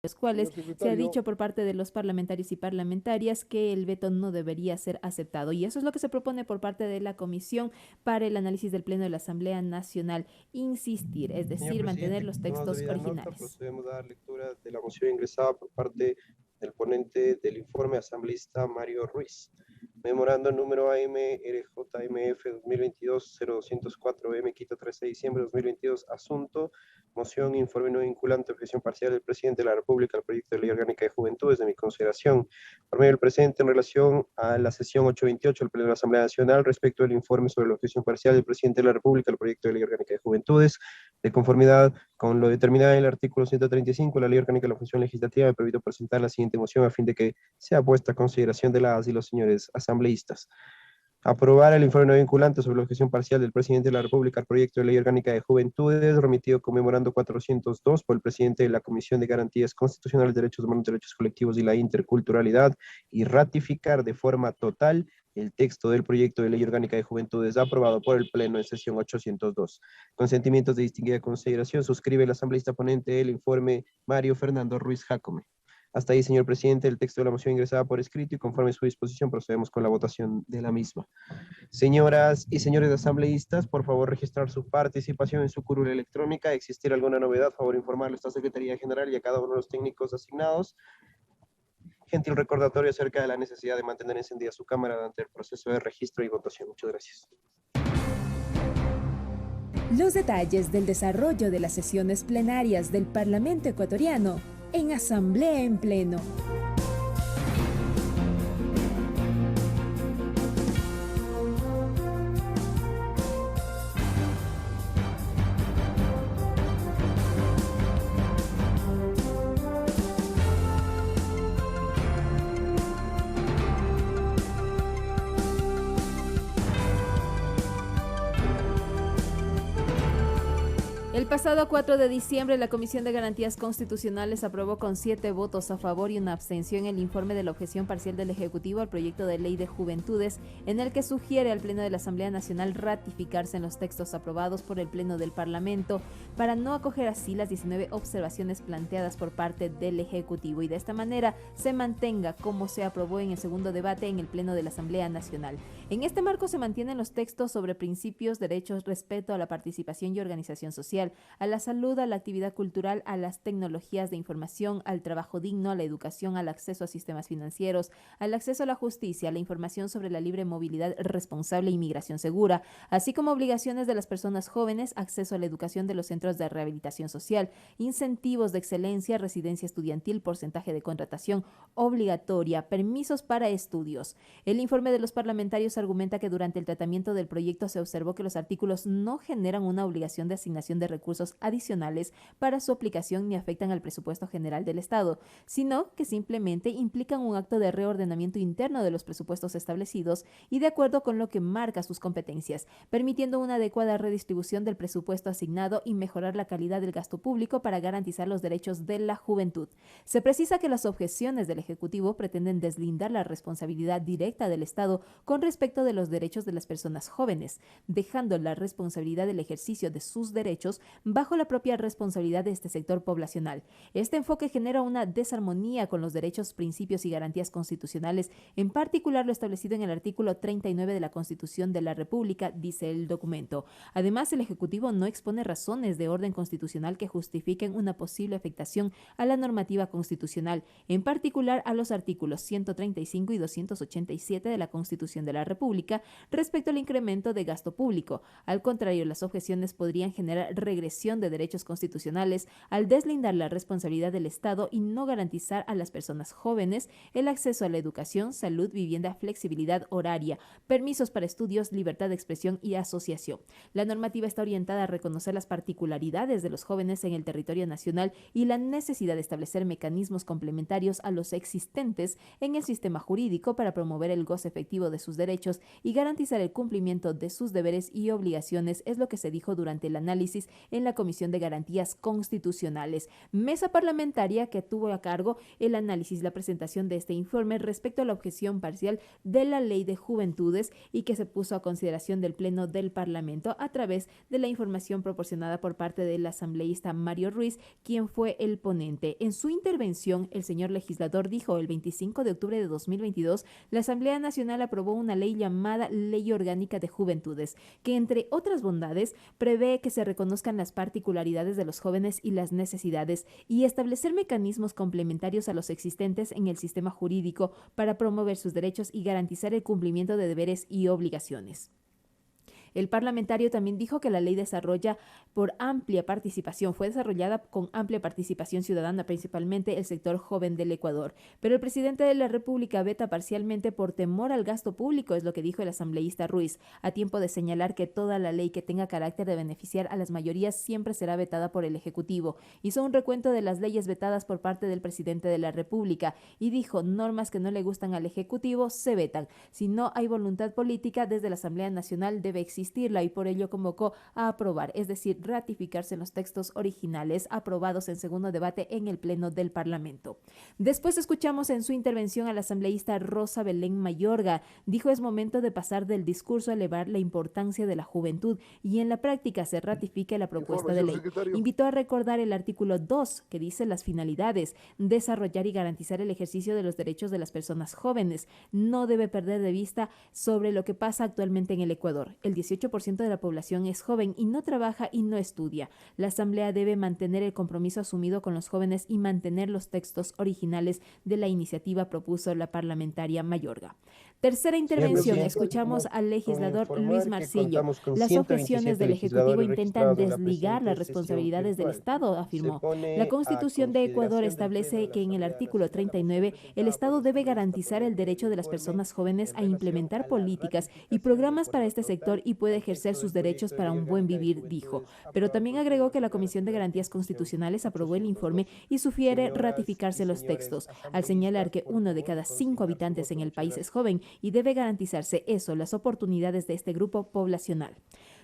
los cuales Señor se ha secretario, dicho por parte de los parlamentarios y parlamentarias que el veto no debería ser aceptado. Y eso es lo que se propone por parte de la Comisión para el Análisis del Pleno de la Asamblea Nacional. Insistir, es señor decir, mantener presidente, los tomados textos debida nota, originales. procedemos a dar lectura de la moción ingresada por parte del ponente del informe asambleísta Mario Ruiz. Memorando número AMRJMF 2022-0204M, Quito 13 de diciembre de 2022, asunto, moción, informe no vinculante, objeción parcial del presidente de la República al proyecto de ley orgánica de juventudes de mi consideración, por medio del presente en relación a la sesión 828 del Pleno de la Asamblea Nacional respecto del informe sobre la objeción parcial del presidente de la República al proyecto de ley orgánica de juventudes, de conformidad con lo determinado en el artículo 135 de la Ley Orgánica de la Función Legislativa, me permito presentar la siguiente moción a fin de que sea puesta a consideración de las y los señores asambleístas. Aprobar el informe no vinculante sobre la objeción parcial del presidente de la República al proyecto de ley orgánica de juventudes, remitido con memorando 402 por el presidente de la Comisión de Garantías Constitucionales, Derechos Humanos, Derechos Colectivos y la Interculturalidad, y ratificar de forma total el texto del proyecto de ley orgánica de juventudes aprobado por el Pleno en sesión 802. Con sentimientos de distinguida consideración, suscribe el asambleísta ponente el informe Mario Fernando Ruiz Jacome. Hasta ahí, señor presidente, el texto de la moción ingresada por escrito y conforme a su disposición procedemos con la votación de la misma. Señoras y señores asambleístas, por favor registrar su participación en su curul electrónica. ¿Existir alguna novedad? Favor informarle a esta Secretaría General y a cada uno de los técnicos asignados. Gentil recordatorio acerca de la necesidad de mantener encendida su cámara durante el proceso de registro y votación. Muchas gracias. Los detalles del desarrollo de las sesiones plenarias del Parlamento ecuatoriano en Asamblea en Pleno. El pasado 4 de diciembre, la Comisión de Garantías Constitucionales aprobó con 7 votos a favor y una abstención el informe de la objeción parcial del Ejecutivo al proyecto de ley de juventudes, en el que sugiere al Pleno de la Asamblea Nacional ratificarse en los textos aprobados por el Pleno del Parlamento para no acoger así las 19 observaciones planteadas por parte del Ejecutivo y de esta manera se mantenga como se aprobó en el segundo debate en el Pleno de la Asamblea Nacional. En este marco se mantienen los textos sobre principios, derechos, respeto a la participación y organización social, a la salud, a la actividad cultural, a las tecnologías de información, al trabajo digno, a la educación, al acceso a sistemas financieros, al acceso a la justicia, a la información sobre la libre movilidad responsable y migración segura, así como obligaciones de las personas jóvenes, acceso a la educación de los centros de rehabilitación social, incentivos de excelencia, residencia estudiantil, porcentaje de contratación obligatoria, permisos para estudios. El informe de los parlamentarios argumenta que durante el tratamiento del proyecto se observó que los artículos no generan una obligación de asignación de recursos adicionales para su aplicación ni afectan al presupuesto general del Estado, sino que simplemente implican un acto de reordenamiento interno de los presupuestos establecidos y de acuerdo con lo que marca sus competencias, permitiendo una adecuada redistribución del presupuesto asignado y mejorar la calidad del gasto público para garantizar los derechos de la juventud. Se precisa que las objeciones del Ejecutivo pretenden deslindar la responsabilidad directa del Estado con respecto de los derechos de las personas jóvenes, dejando la responsabilidad del ejercicio de sus derechos bajo la propia responsabilidad de este sector poblacional. Este enfoque genera una desarmonía con los derechos, principios y garantías constitucionales, en particular lo establecido en el artículo 39 de la Constitución de la República, dice el documento. Además, el Ejecutivo no expone razones de orden constitucional que justifiquen una posible afectación a la normativa constitucional, en particular a los artículos 135 y 287 de la Constitución de la República respecto al incremento de gasto público. Al contrario, las objeciones podrían generar regresión de derechos constitucionales al deslindar la responsabilidad del Estado y no garantizar a las personas jóvenes el acceso a la educación, salud, vivienda, flexibilidad horaria, permisos para estudios, libertad de expresión y asociación. La normativa está orientada a reconocer las particularidades de los jóvenes en el territorio nacional y la necesidad de establecer mecanismos complementarios a los existentes en el sistema jurídico para promover el goce efectivo de sus derechos y garantizar el cumplimiento de sus deberes y obligaciones, es lo que se dijo durante el análisis en la Comisión de Garantías Constitucionales, mesa parlamentaria que tuvo a cargo el análisis y la presentación de este informe respecto a la objeción parcial de la Ley de Juventudes y que se puso a consideración del Pleno del Parlamento a través de la información proporcionada por parte del asambleísta Mario Ruiz, quien fue el ponente. En su intervención, el señor legislador dijo: el 25 de octubre de 2022, la Asamblea Nacional aprobó una ley llamada Ley Orgánica de Juventudes, que entre otras bondades prevé que se reconozcan las particularidades de los jóvenes y las necesidades y establecer mecanismos complementarios a los existentes en el sistema jurídico para promover sus derechos y garantizar el cumplimiento de deberes y obligaciones. El parlamentario también dijo que la ley fue desarrollada con amplia participación ciudadana, principalmente el sector joven del Ecuador. Pero el presidente de la República veta parcialmente por temor al gasto público, es lo que dijo el asambleísta Ruiz, a tiempo de señalar que toda la ley que tenga carácter de beneficiar a las mayorías siempre será vetada por el Ejecutivo. Hizo un recuento de las leyes vetadas por parte del presidente de la República y dijo: normas que no le gustan al Ejecutivo se vetan. Si no hay voluntad política, desde la Asamblea Nacional debe existirla, y por ello convocó a aprobar, es decir, ratificarse en los textos originales aprobados en segundo debate en el Pleno del Parlamento. Después escuchamos en su intervención al asambleísta Rosa Belén Mayorga. Dijo: es momento de pasar del discurso a elevar la importancia de la juventud y en la práctica se ratifique la propuesta de ley. Invitó a recordar el artículo 2, que dice las finalidades: desarrollar y garantizar el ejercicio de los derechos de las personas jóvenes. No debe perder de vista sobre lo que pasa actualmente en el Ecuador. El 18% de la población es joven y no trabaja y no estudia. La Asamblea debe mantener el compromiso asumido con los jóvenes y mantener los textos originales de la iniciativa, propuso la parlamentaria Mayorga. Tercera intervención, escuchamos al legislador Luis Marcillo. Las objeciones del Ejecutivo intentan desligar las responsabilidades del Estado, afirmó. La Constitución de Ecuador establece que en el artículo 39 el Estado debe garantizar el derecho de las personas jóvenes a implementar políticas y programas para este sector y puede ejercer sus derechos para un buen vivir, dijo. Pero también agregó que la Comisión de Garantías Constitucionales aprobó el informe y sugiere ratificarse los textos, al señalar que 1 de cada 5 habitantes en el país es joven y debe garantizarse las oportunidades de este grupo poblacional.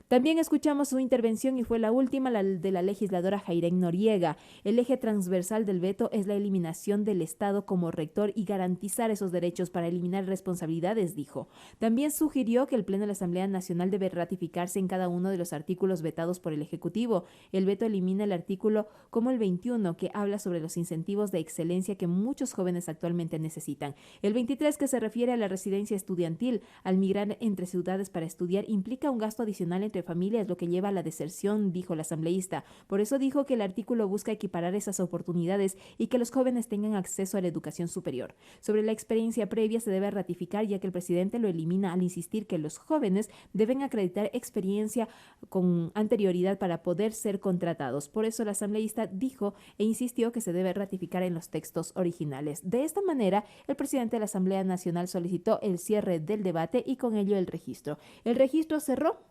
También escuchamos su intervención y fue la última, la de la legisladora Jairén Noriega. El eje transversal del veto es la eliminación del Estado como rector y garantizar esos derechos para eliminar responsabilidades, dijo. También sugirió que el Pleno de la Asamblea Nacional debe ratificarse en cada uno de los artículos vetados por el Ejecutivo. El veto elimina el artículo como el 21, que habla sobre los incentivos de excelencia que muchos jóvenes actualmente necesitan. El 23, que se refiere a la residencia estudiantil. Al migrar entre ciudades para estudiar implica un gasto adicional entre familias, lo que lleva a la deserción, dijo la asambleísta. Por eso dijo que el artículo busca equiparar esas oportunidades y que los jóvenes tengan acceso a la educación superior. Sobre la experiencia previa se debe ratificar, ya que el presidente lo elimina al insistir que los jóvenes deben acreditar experiencia con anterioridad para poder ser contratados. Por eso la asambleísta dijo e insistió que se debe ratificar en los textos originales. De esta manera, el presidente de la Asamblea Nacional solicitó el cierre del debate y con ello el registro. El registro cerró.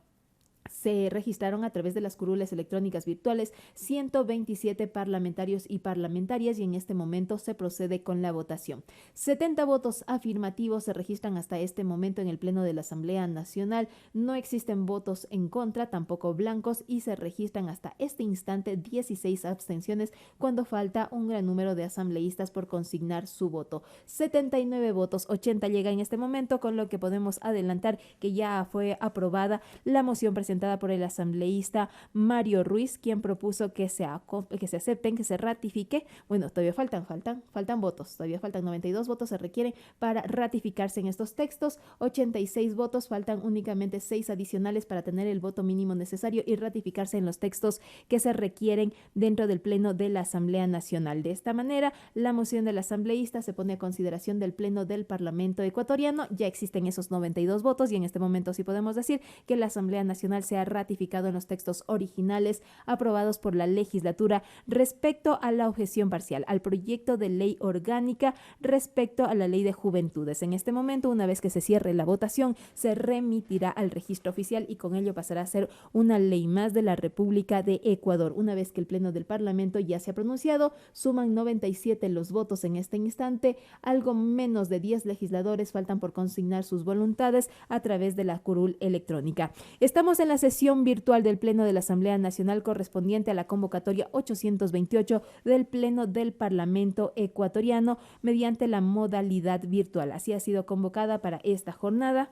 Se registraron a través de las curules electrónicas virtuales 127 parlamentarios y parlamentarias y en este momento se procede con la votación. 70 votos afirmativos se registran hasta este momento en el Pleno de la Asamblea Nacional. No existen votos en contra, tampoco blancos, y se registran hasta este instante 16 abstenciones cuando falta un gran número de asambleístas por consignar su voto. 79 votos, 80 llega en este momento, con lo que podemos adelantar que ya fue aprobada la moción presentada por el asambleísta Mario Ruiz, quien propuso que se acepten, que se ratifique. Bueno, todavía faltan votos, todavía faltan 92 votos se requieren para ratificarse en estos textos, 86 votos, faltan únicamente 6 adicionales para tener el voto mínimo necesario y ratificarse en los textos que se requieren dentro del Pleno de la Asamblea Nacional. De esta manera, la moción del asambleísta se pone a consideración del Pleno del Parlamento ecuatoriano. Ya existen esos 92 votos y en este momento sí podemos decir que la Asamblea Nacional se ha ratificado en los textos originales aprobados por la legislatura respecto a la objeción parcial, al proyecto de ley orgánica respecto a la ley de juventudes. En este momento, una vez que se cierre la votación, se remitirá al registro oficial y con ello pasará a ser una ley más de la República de Ecuador. Una vez que el Pleno del Parlamento ya se ha pronunciado, suman 97 los votos en este instante, algo menos de 10 legisladores faltan por consignar sus voluntades a través de la curul electrónica. Estamos en la la sesión virtual del Pleno de la Asamblea Nacional correspondiente a la convocatoria 828 del Pleno del Parlamento ecuatoriano mediante la modalidad virtual. Así ha sido convocada para esta jornada.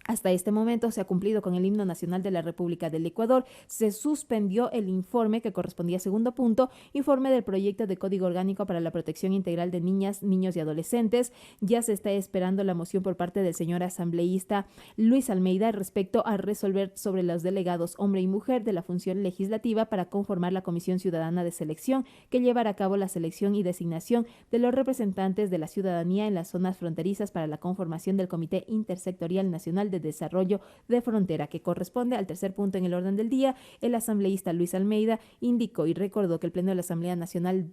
Hasta este momento se ha cumplido con el himno nacional de la República del Ecuador. Se suspendió el informe que correspondía a segundo punto, informe del proyecto de Código Orgánico para la Protección Integral de Niñas, Niños y Adolescentes. Ya se está esperando la moción por parte del señor asambleísta Luis Almeida respecto a resolver sobre los delegados hombre y mujer de la función legislativa para conformar la Comisión Ciudadana de Selección que llevará a cabo la selección y designación de los representantes de la ciudadanía en las zonas fronterizas para la conformación del Comité Intersectorial Nacional de Desarrollo de Frontera, que corresponde al tercer punto en el orden del día. El asambleísta Luis Almeida indicó y recordó que el Pleno de la Asamblea Nacional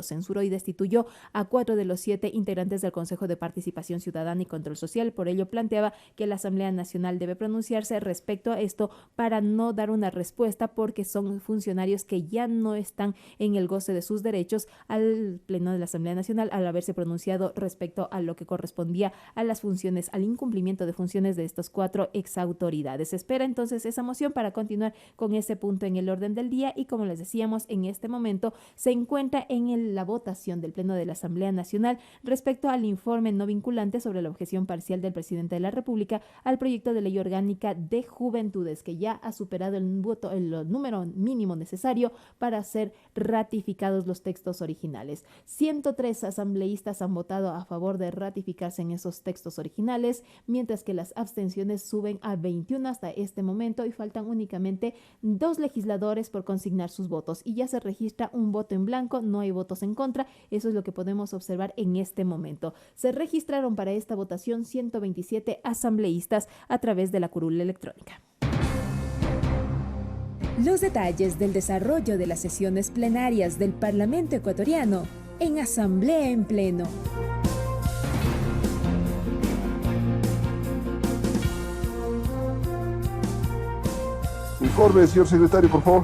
censuró y destituyó a 4 de los 7 integrantes del Consejo de Participación Ciudadana y Control Social. Por ello planteaba que la Asamblea Nacional debe pronunciarse respecto a esto para no dar una respuesta, porque son funcionarios que ya no están en el goce de sus derechos al Pleno de la Asamblea Nacional al haberse pronunciado respecto a lo que correspondía a las funciones, al incumplimiento de funciones de estos 4 exautoridades. Se espera entonces esa moción para continuar con ese punto en el orden del día y, como les decíamos, en este momento se encuentra en la votación del Pleno de la Asamblea Nacional respecto al informe no vinculante sobre la objeción parcial del presidente de la República al proyecto de ley orgánica de juventudes, que ya ha superado el número mínimo necesario para ser ratificados los textos originales. 103 asambleístas han votado a favor de ratificarse en esos textos originales, mientras que las abstenciones suben a 21 hasta este momento y faltan únicamente 2 legisladores por consignar sus votos y ya se registra un voto en blanco, no hay votos en contra. Eso es lo que podemos observar en este momento. Se registraron para esta votación 127 asambleístas a través de la curul electrónica. Los detalles del desarrollo de las sesiones plenarias del Parlamento ecuatoriano en Asamblea en Pleno. Informe, señor secretario, por favor.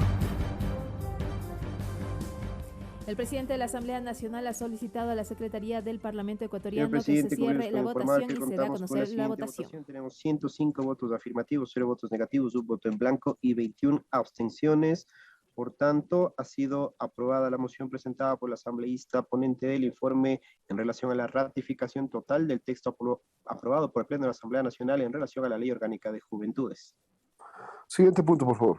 El presidente de la Asamblea Nacional ha solicitado a la Secretaría del Parlamento ecuatoriano que se Presidente, cierre la votación y se dé a contamos con conocer la votación. Tenemos 105 votos afirmativos, 0 votos negativos, un voto en blanco y 21 abstenciones. Por tanto, ha sido aprobada la moción presentada por la asambleísta ponente del informe en relación a la ratificación total del texto aprobado por el Pleno de la Asamblea Nacional en relación a la Ley Orgánica de Juventudes. Siguiente punto, por favor.